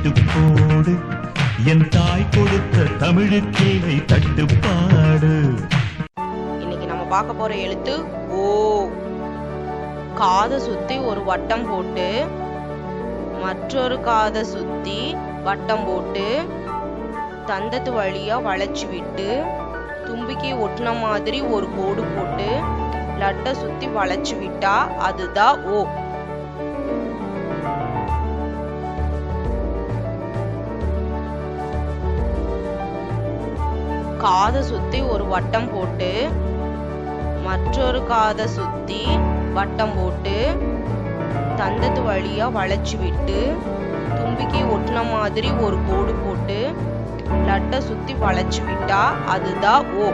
இட்டு போடு, என் தாய் கொடுத்த தமிழுக்கேவை தட்டுப்பாடு. இன்னைக்கு நம்ம பார்க்க போற எழுத்து ஓ. காதை சுத்தி ஒரு வட்டம் போட்டு மற்றொரு காதை சுத்தி வட்டம் போட்டு தந்தத்து வழியா வளைச்சு விட்டு தும்பிக்கை ஒட்டின மாதிரி ஒரு கோடு போட்டு லட்டை சுத்தி வளைச்சு விட்டா அதுதான் ஓ. காதை சுத்தி ஒரு வட்டம் போட்டு மற்றொரு காதை சுத்தி வட்டம் போட்டு தந்தத்து வழியா வளைச்சு விட்டு தும்பிக்கை ஒட்டின மாதிரி ஒரு கோடு போட்டு லட்டை சுத்தி வளைச்சு விட்டா அதுதான் ஓ.